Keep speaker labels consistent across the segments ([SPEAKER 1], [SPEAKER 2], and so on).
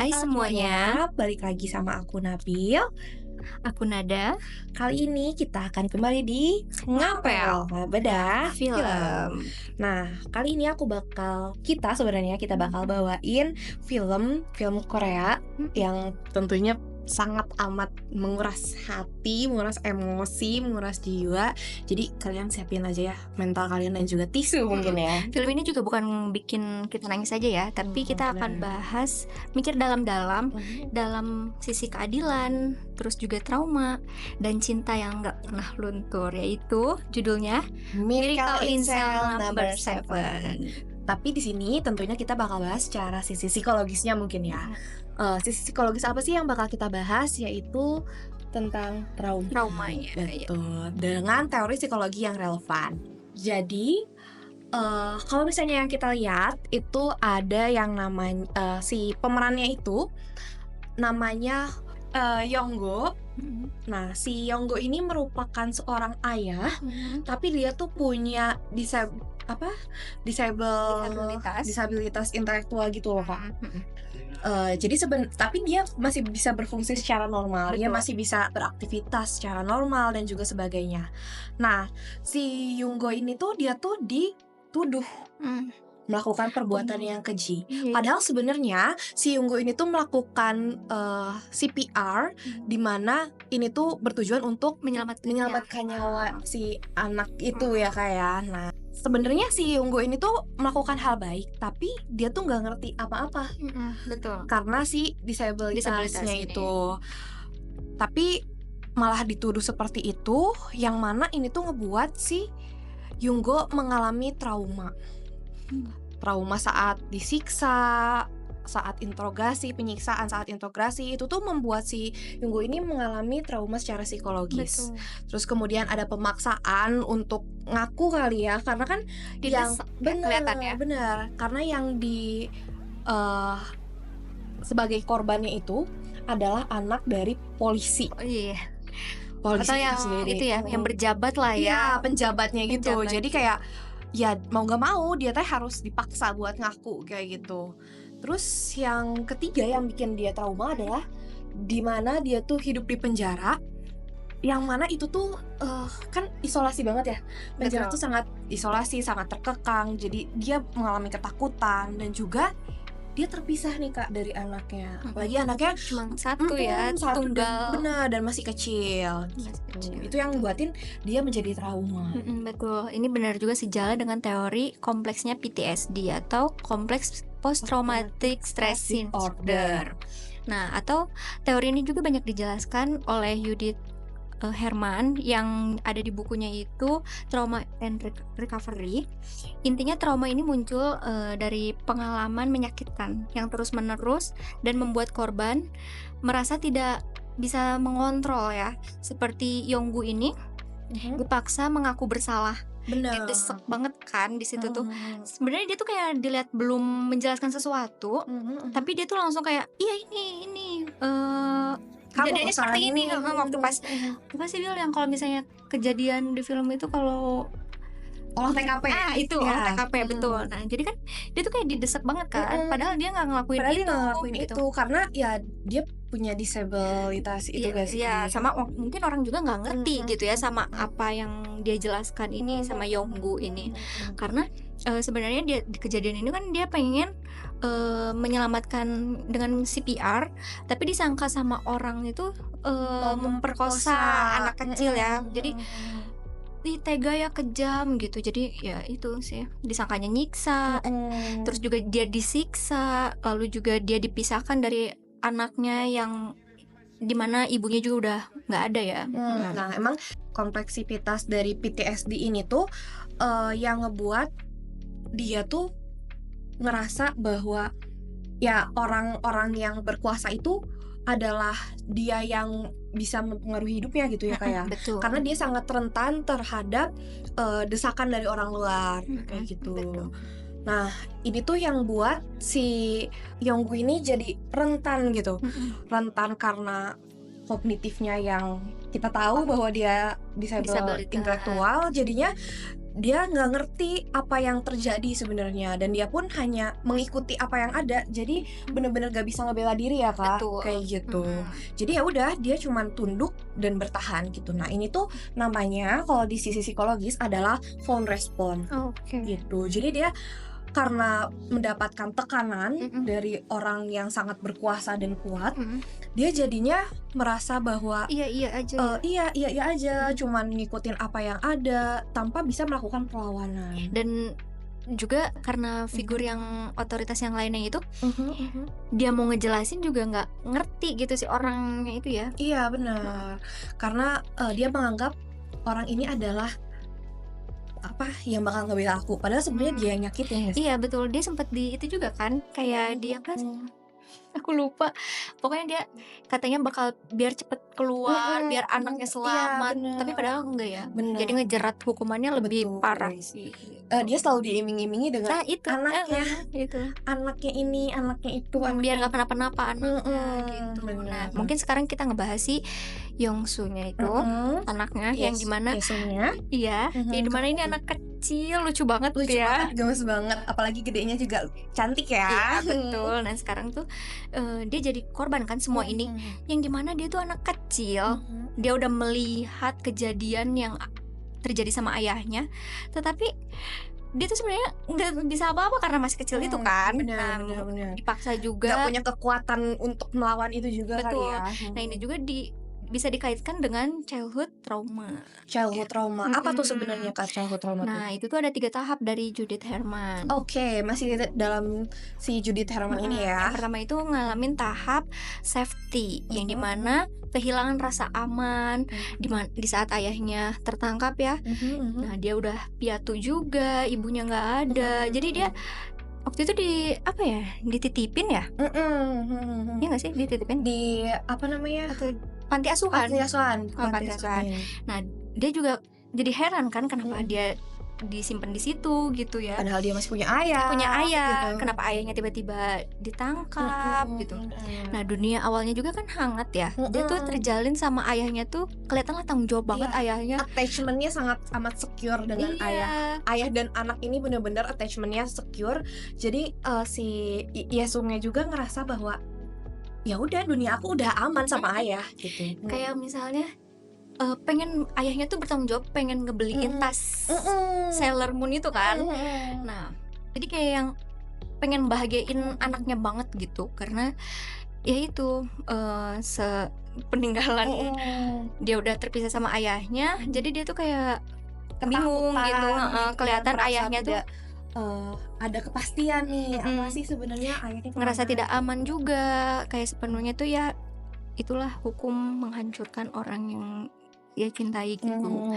[SPEAKER 1] Hai semuanya,
[SPEAKER 2] balik lagi sama aku Nabil.
[SPEAKER 1] aku Nada.
[SPEAKER 2] Kali ini kita akan kembali di
[SPEAKER 1] Ngapel.
[SPEAKER 2] Bedah
[SPEAKER 1] Film.
[SPEAKER 2] Nah, kali ini kita bakal bawain film Korea yang tentunya sangat amat menguras hati, menguras emosi, menguras jiwa. Jadi kalian siapin aja ya mental kalian dan juga tisu mungkin ya.
[SPEAKER 1] Film ini juga bukan bikin kita nangis aja ya, tapi kita akan bahas, mikir dalam-dalam dalam sisi keadilan, terus juga trauma dan cinta yang nggak pernah luntur, yaitu judulnya
[SPEAKER 2] Miracle in Cell Number
[SPEAKER 1] 7.
[SPEAKER 2] 7. Tapi di sini tentunya kita bakal bahas secara sisi psikologisnya mungkin ya. Sisi psikologis apa sih yang bakal kita bahas, yaitu tentang
[SPEAKER 1] Traumanya.
[SPEAKER 2] Betul. Dengan teori psikologi yang relevan. Jadi kalau misalnya yang kita lihat itu ada yang namanya si pemerannya itu namanya Yonggo. Nah, si Yonggo ini merupakan seorang ayah, tapi dia tuh punya disabilitas intelektual gitu loh Kak. Jadi tapi dia masih bisa berfungsi secara normal.
[SPEAKER 1] Betul.
[SPEAKER 2] Dia masih bisa beraktivitas secara normal dan juga sebagainya. Nah, si Yonggo ini tuh dia tuh dituduh melakukan perbuatan yang keji. Padahal sebenarnya si Yonggo ini tuh melakukan CPR, di mana ini tuh bertujuan untuk menyelamatkan nyawa si anak itu ya kayak. Nah, sebenarnya si Yonggo ini tuh melakukan hal baik, tapi dia tuh nggak ngerti apa-apa.
[SPEAKER 1] Betul.
[SPEAKER 2] Karena si disabilitasnya
[SPEAKER 1] ini.
[SPEAKER 2] itu. Tapi malah dituduh seperti itu, yang mana ini tuh ngebuat si Yonggo mengalami trauma saat disiksa, saat penyiksaan saat interogasi itu tuh membuat si Yonggo ini mengalami trauma secara psikologis.
[SPEAKER 1] Betul.
[SPEAKER 2] Terus kemudian ada pemaksaan untuk ngaku kali ya, karena kan benar, karena yang sebagai korbannya itu adalah anak dari polisi. Polisi
[SPEAKER 1] Atau yang
[SPEAKER 2] sendiri.
[SPEAKER 1] itu ya, yang berjabat lah ya.
[SPEAKER 2] Iya, penjabatnya gitu.
[SPEAKER 1] Penjabat.
[SPEAKER 2] Jadi kayak ya mau nggak mau dia teh harus dipaksa buat ngaku kayak gitu. Terus yang ketiga yang bikin dia trauma adalah dimana dia tuh hidup di penjara, yang mana itu tuh kan isolasi banget ya. Penjara
[SPEAKER 1] Betul.
[SPEAKER 2] tuh sangat isolasi, sangat terkekang. Jadi dia mengalami ketakutan dan juga dia terpisah nih Kak dari anaknya. Apalagi anaknya
[SPEAKER 1] cuma satu ya, tunggal.
[SPEAKER 2] Benar, dan masih kecil. Itu yang buatin dia menjadi trauma.
[SPEAKER 1] Betul. Ini benar juga sejalan dengan teori kompleksnya PTSD atau kompleks post traumatic stress disorder. Nah, atau teori ini juga banyak dijelaskan oleh Judith Herman yang ada di bukunya itu Trauma and Recovery. Intinya trauma ini muncul dari pengalaman menyakitkan yang terus-menerus dan membuat korban merasa tidak bisa mengontrol ya. Seperti Yonggu ini dipaksa mengaku bersalah.
[SPEAKER 2] Benar.
[SPEAKER 1] Didesak banget kan di situ tuh. Sebenarnya dia tuh kayak dilihat belum menjelaskan sesuatu, tapi dia tuh langsung kayak iya ini kejadiannya seperti ini. Waktu pas apa sih Bill yang kalau misalnya kejadian di film itu kalau
[SPEAKER 2] olah TKP.
[SPEAKER 1] Itu olah TKP betul. Nah, jadi kan dia tuh kayak didesak banget kan, padahal dia nggak ngelakuin itu.
[SPEAKER 2] Karena ya dia punya disabilitas itu guys.
[SPEAKER 1] Iya, sama mungkin orang juga nggak ngerti gitu ya sama apa yang dia jelaskan ini sama Yonggu ini. Karena sebenarnya dia di kejadian ini kan dia pengen menyelamatkan dengan CPR, tapi disangka sama orang itu memperkosa anak kecil ya. Jadi tega ya, kejam gitu. Jadi ya itu sih, disangkanya nyiksa, terus juga dia disiksa, lalu juga dia dipisahkan dari anaknya yang dimana ibunya juga udah nggak ada ya.
[SPEAKER 2] Nah, emang kompleksitas dari PTSD ini tuh yang ngebuat dia tuh ngerasa bahwa ya orang-orang yang berkuasa itu adalah dia yang bisa mempengaruhi hidupnya gitu ya kayak.
[SPEAKER 1] Betul.
[SPEAKER 2] Karena dia sangat rentan terhadap desakan dari orang luar kayak gitu.
[SPEAKER 1] Betul.
[SPEAKER 2] Nah, ini tuh yang buat si Yonggu ini jadi rentan gitu. Rentan karena kognitifnya yang kita tahu bahwa dia disabilitas intelektual, jadinya dia nggak ngerti apa yang terjadi sebenarnya, dan dia pun hanya mengikuti apa yang ada. Jadi bener-bener gak bisa ngebela diri ya Kak,
[SPEAKER 1] Betul.
[SPEAKER 2] kayak gitu. Jadi ya udah, dia cuman tunduk dan bertahan gitu. Nah ini tuh namanya kalau di sisi psikologis adalah fawn response gitu. Jadi dia karena mendapatkan tekanan dari orang yang sangat berkuasa dan kuat, dia jadinya merasa bahwa
[SPEAKER 1] iya aja,
[SPEAKER 2] iya aja, cuman ngikutin apa yang ada tanpa bisa melakukan perlawanan.
[SPEAKER 1] Dan juga karena figur yang otoritas yang lainnya itu, dia mau ngejelasin juga nggak ngerti gitu si orangnya itu ya.
[SPEAKER 2] Iya benar, karena dia menganggap orang ini adalah apa yang bakal ngebela aku, padahal sebenarnya dia yang nyakitin ya.
[SPEAKER 1] Iya betul, dia sempat di itu juga kan, kayak dia kan aku lupa, pokoknya dia katanya bakal biar cepet keluar, biar anaknya selamat, tapi padahal enggak ya. Jadi ngejerat hukumannya lebih parah sih.
[SPEAKER 2] Dia selalu diiming-imingi dengan
[SPEAKER 1] itu
[SPEAKER 2] anaknya,
[SPEAKER 1] itu
[SPEAKER 2] anaknya ini, anaknya itu,
[SPEAKER 1] biar nggak kenapa-napa anaknya gitu. Nah, mungkin sekarang kita ngebahas si Yongsu-nya itu, anaknya yang dimana, iya, yang dimana ini anak kecil, lucu banget ya,
[SPEAKER 2] gemes banget, apalagi gedenya juga cantik ya.
[SPEAKER 1] Iya betul. Nah sekarang tuh dia jadi korban kan semua ini, yang dimana dia tuh anak kecil, dia udah melihat kejadian yang terjadi sama ayahnya, tetapi dia tuh sebenarnya nggak bisa apa-apa karena masih kecil itu kan.
[SPEAKER 2] Benar.
[SPEAKER 1] Dipaksa juga,
[SPEAKER 2] nggak punya kekuatan untuk melawan itu juga.
[SPEAKER 1] betul.
[SPEAKER 2] Kali ya.
[SPEAKER 1] Nah ini juga bisa dikaitkan dengan childhood trauma.
[SPEAKER 2] Apa tuh sebenarnya Kak childhood trauma?
[SPEAKER 1] Nah itu tuh ada 3 tahap dari Judith Herman.
[SPEAKER 2] Oke, masih dalam si Judith Herman ini ya.
[SPEAKER 1] Yang pertama itu ngalamin tahap safety, yang dimana kehilangan rasa aman di saat ayahnya tertangkap ya. Nah dia udah piatu juga, ibunya nggak ada, jadi dia waktu itu dititipin ya? Iya nggak sih, dititipin
[SPEAKER 2] di apa namanya,
[SPEAKER 1] atau panti asuhan?
[SPEAKER 2] Panti asuhan.
[SPEAKER 1] Nah dia juga jadi heran kan kenapa dia disimpan di situ gitu ya,
[SPEAKER 2] padahal dia masih punya ayah gitu.
[SPEAKER 1] Kenapa ayahnya tiba-tiba ditangkap gitu. Nah dunia awalnya juga kan hangat ya, dia tuh terjalin sama ayahnya tuh, kelihatan lah tanggung jawab banget ayahnya,
[SPEAKER 2] attachmentnya sangat amat secure dengan ayah dan anak ini, benar-benar attachmentnya secure. Jadi si Yesungnya juga ngerasa bahwa ya udah, dunia aku udah aman sama ayah gitu.
[SPEAKER 1] Kayak misalnya pengen ayahnya tuh bertanggung jawab, pengen ngebeliin tas Sailor Moon itu kan. Nah jadi kayak yang pengen bahagiain anaknya banget gitu, karena ya itu peninggalan dia udah terpisah sama ayahnya, jadi dia tuh kayak bingung gitu. Kelihatan ayahnya tuh
[SPEAKER 2] ada kepastian nih, apa sih sebenarnya ayahnya,
[SPEAKER 1] ngerasa tidak aman juga, kayak sepenuhnya tuh ya itulah hukum menghancurkan orang yang dia cintai gitu.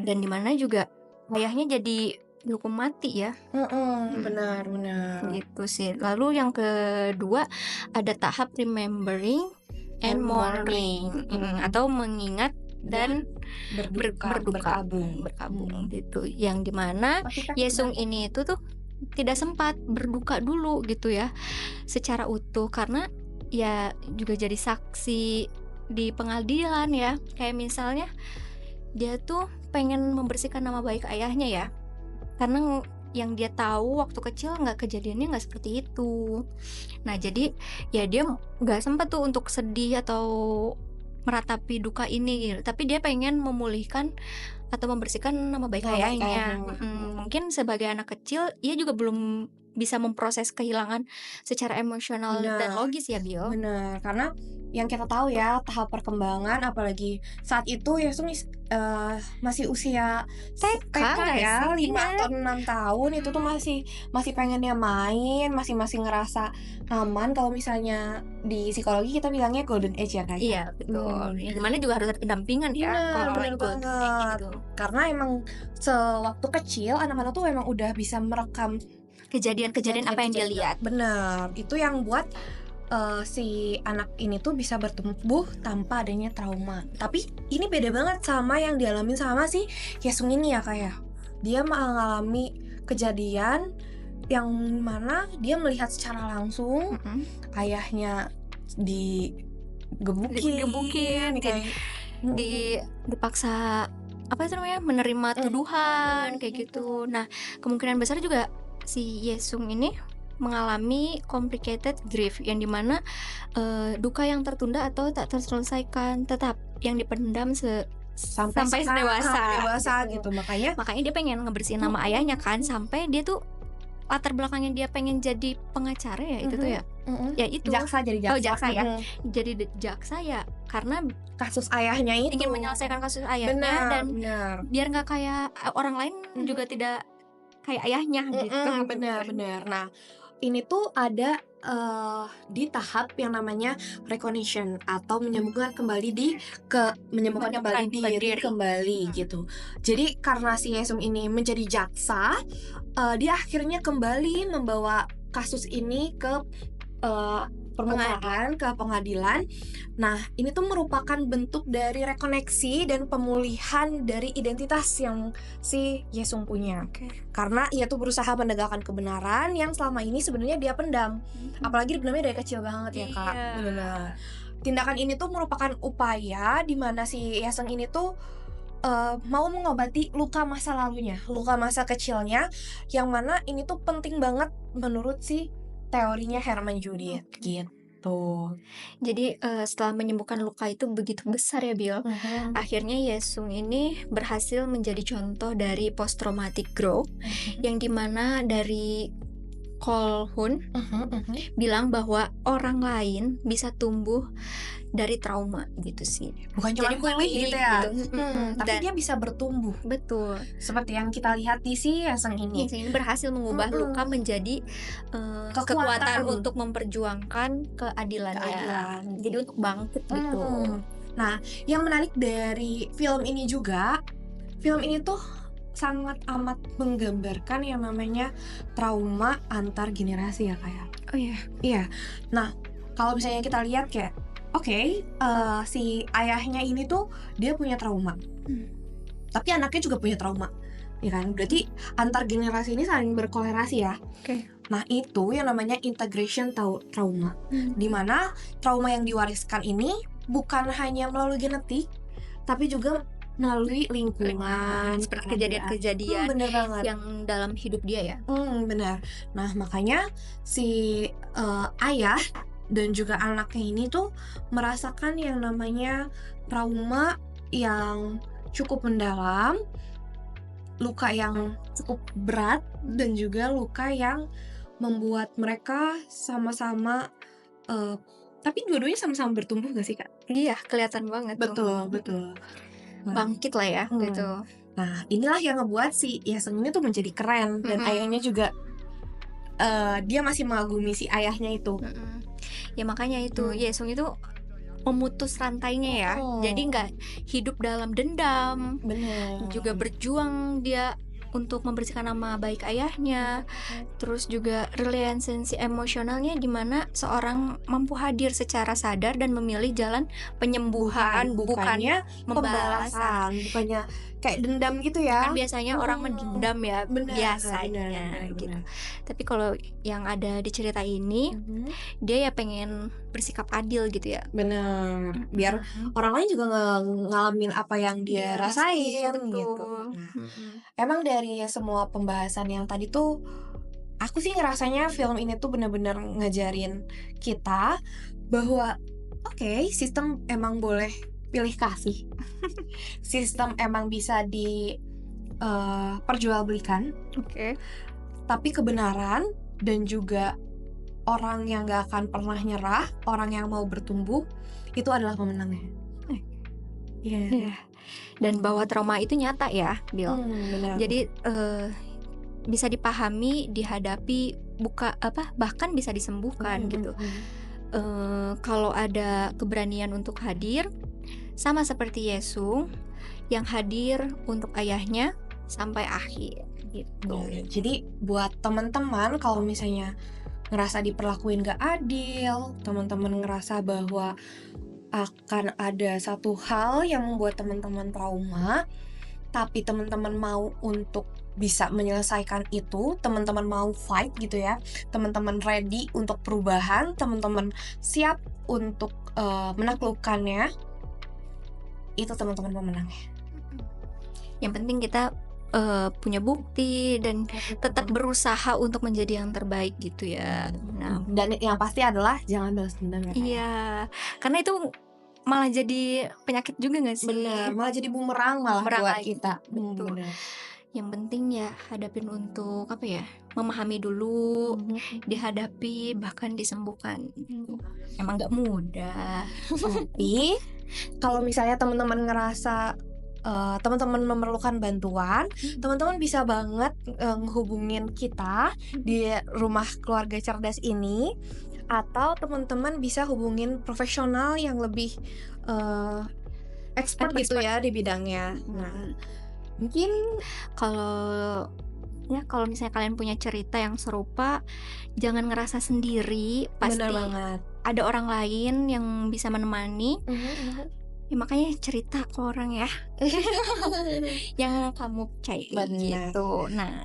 [SPEAKER 1] Dan dimana juga ayahnya jadi dihukum mati ya.
[SPEAKER 2] Benar
[SPEAKER 1] gitu sih. Lalu yang kedua ada tahap remembering and mourning, atau mengingat dan berkabung gitu, yang dimana Yesung ini itu tuh tidak sempat berduka dulu gitu ya secara utuh, karena ya juga jadi saksi di pengadilan ya. Kayak misalnya dia tuh pengen membersihkan nama baik ayahnya ya, karena yang dia tahu waktu kecil kejadiannya nggak seperti itu. Nah jadi ya dia nggak sempat tuh untuk sedih atau meratapi duka ini gitu. Tapi dia pengen memulihkan atau membersihkan nama baik ayahnya. Mungkin sebagai anak kecil ia juga belum bisa memproses kehilangan secara emosional dan logis ya Bio.
[SPEAKER 2] Benar, karena yang kita tahu ya tahap perkembangan, apalagi saat itu Yesung masih usia TK ya, 5 atau 6 tahun. Itu tuh masih pengennya main, masih ngerasa aman. Kalau misalnya di psikologi kita bilangnya golden age ya guys.
[SPEAKER 1] Iya betul. Yang dimana juga harus ada pendampingan ya.
[SPEAKER 2] Benar banget.
[SPEAKER 1] Gitu.
[SPEAKER 2] Karena emang sewaktu kecil anak-anak tuh emang udah bisa merekam
[SPEAKER 1] kejadian apa yang dia lihat.
[SPEAKER 2] Benar, itu yang buat si anak ini tuh bisa bertumbuh tanpa adanya trauma. Tapi ini beda banget sama yang dialamin sama si Yesung ini ya kayak. Dia mengalami kejadian yang mana dia melihat secara langsung ayahnya digebukin,
[SPEAKER 1] dipaksa apa itu namanya, menerima tuduhan kayak gitu. Nah, kemungkinan besar juga si Yesung ini mengalami complicated grief yang dimana duka yang tertunda atau tak terselesaikan tetap yang dipendam sampai dewasa
[SPEAKER 2] gitu. Makanya
[SPEAKER 1] dia pengen ngebersihin nama ayahnya kan, sampai dia tuh latar belakangnya dia pengen jadi pengacara ya itu tuh ya. Ya itu.
[SPEAKER 2] jaksa
[SPEAKER 1] Oh, jaksa ya. Jadi jaksa ya karena
[SPEAKER 2] kasus ayahnya itu
[SPEAKER 1] ingin menyelesaikan kasus ayahnya dan biar nggak kayak orang lain juga tidak kayak ayahnya gitu.
[SPEAKER 2] Benar. Nah, ini tuh ada di tahap yang namanya recognition atau menyembuhkan kembali diri kembali gitu. Jadi karena si Yesung ini menjadi jaksa, dia akhirnya kembali membawa kasus ini ke permukaan, ke pengadilan. Nah, ini tuh merupakan bentuk dari rekoneksi dan pemulihan dari identitas yang si Yesung punya. Karena ia tuh berusaha menegakkan kebenaran yang selama ini sebenarnya dia pendam. Apalagi dipendamnya dari kecil banget ya, Kak. Benar. Tindakan ini tuh merupakan upaya di mana si Yesung ini tuh mau mengobati luka masa lalunya, luka masa kecilnya, yang mana ini tuh penting banget menurut si teorinya Herman Judith gitu.
[SPEAKER 1] Jadi setelah menyembuhkan luka itu begitu besar ya Bill, akhirnya Yesung ini berhasil menjadi contoh dari post traumatic growth, yang dimana dari Cole Hun bilang bahwa orang lain bisa tumbuh dari trauma gitu sih.
[SPEAKER 2] Bukan cuma pulih gitu ya, tapi dia bisa bertumbuh.
[SPEAKER 1] Betul.
[SPEAKER 2] Seperti yang kita lihat di si Yesung ini.
[SPEAKER 1] Yesung ini berhasil mengubah luka menjadi kekuatan untuk memperjuangkan keadilannya. Jadi untuk bangkit gitu.
[SPEAKER 2] Nah, yang menarik dari film ini juga, film ini tuh sangat amat menggambarkan yang namanya trauma antar generasi ya kayak.
[SPEAKER 1] Oh iya.
[SPEAKER 2] Iya. Nah, kalau misalnya kita lihat kayak si ayahnya ini tuh dia punya trauma, tapi anaknya juga punya trauma, ya kan? Berarti antar generasi ini saling berkolerasi ya. Nah, itu yang namanya integration trauma, dimana trauma yang diwariskan ini bukan hanya melalui genetik, tapi juga melalui lingkungan,
[SPEAKER 1] seperti kejadian-kejadian yang dalam hidup dia ya.
[SPEAKER 2] Benar. Nah, makanya si ayah dan juga anaknya ini tuh merasakan yang namanya trauma yang cukup mendalam, luka yang cukup berat, dan juga luka yang membuat mereka sama-sama tapi dua-duanya sama-sama bertumbuh gak sih, Kak?
[SPEAKER 1] Iya, kelihatan banget.
[SPEAKER 2] Betul.
[SPEAKER 1] Bangkit lah ya gitu.
[SPEAKER 2] Nah, inilah yang ngebuat si Yesung ini tuh menjadi keren, dan ayahnya juga dia masih mengagumi si ayahnya itu.
[SPEAKER 1] Ya makanya itu Yesung itu memutus rantainya ya. Jadi nggak hidup dalam dendam. Juga berjuang dia untuk membersihkan nama baik ayahnya. Terus juga relationship emosionalnya di mana seorang mampu hadir secara sadar dan memilih jalan penyembuhan, bukannya
[SPEAKER 2] pembalasan, bukannya kayak dendam gitu ya.
[SPEAKER 1] Kan biasanya orang mendendam ya, biasanya gitu. Tapi kalau yang ada di cerita ini, dia ya pengen bersikap adil gitu ya.
[SPEAKER 2] Bener. Biar orang lain juga ngalamin apa yang dia rasain gitu. Emang dari semua pembahasan yang tadi tuh, aku sih ngerasanya film ini tuh bener-bener ngajarin kita bahwa sistem emang boleh pilih kasih. Sistem emang bisa perjualbelikan. Tapi kebenaran dan juga orang yang gak akan pernah nyerah, orang yang mau bertumbuh, itu adalah pemenangnya.
[SPEAKER 1] Dan bahwa trauma itu nyata ya, Bill. Jadi bisa dipahami, dihadapi, bahkan bisa disembuhkan gitu. Kalau ada keberanian untuk hadir, sama seperti Yesung yang hadir untuk ayahnya sampai akhir gitu.
[SPEAKER 2] Jadi buat teman-teman, kalau misalnya ngerasa diperlakuin gak adil, teman-teman ngerasa bahwa akan ada satu hal yang membuat teman-teman trauma, tapi teman-teman mau untuk bisa menyelesaikan itu, teman-teman mau fight gitu ya, teman-teman ready untuk perubahan, teman-teman siap untuk menaklukkannya, itu teman-teman pemenangnya.
[SPEAKER 1] Yang penting kita punya bukti dan tetap berusaha untuk menjadi yang terbaik gitu ya. Nah,
[SPEAKER 2] Dan yang pasti adalah jangan balas dendam ya, Kak, ya.
[SPEAKER 1] iya, karena itu malah jadi penyakit juga gak sih?
[SPEAKER 2] Bener, malah jadi bumerang malah
[SPEAKER 1] Bumerang
[SPEAKER 2] buat
[SPEAKER 1] lagi,
[SPEAKER 2] kita.
[SPEAKER 1] betul.
[SPEAKER 2] Bener.
[SPEAKER 1] Yang penting ya hadapin untuk apa ya, memahami dulu, dihadapi bahkan disembuhkan. Emang gak mudah.
[SPEAKER 2] Tapi kalau misalnya teman-teman ngerasa teman-teman memerlukan bantuan, teman-teman bisa banget ngehubungin kita di rumah keluarga cerdas ini, atau teman-teman bisa hubungin profesional yang lebih expert gitu ya di bidangnya. Nah, mungkin
[SPEAKER 1] Kalau misalnya kalian punya cerita yang serupa, jangan ngerasa sendiri, pasti
[SPEAKER 2] bener banget.
[SPEAKER 1] ada orang lain yang bisa menemani. Ya, makanya cerita ke orang ya yang kamu percaya
[SPEAKER 2] Benar.
[SPEAKER 1] gitu. Nah,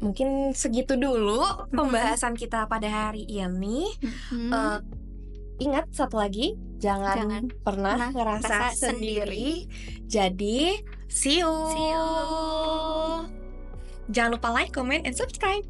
[SPEAKER 2] mungkin segitu dulu pembahasan kita pada hari ini. Ingat satu lagi, jangan pernah ngerasa sendiri. Jadi, see you. Jangan lupa like, comment, and subscribe.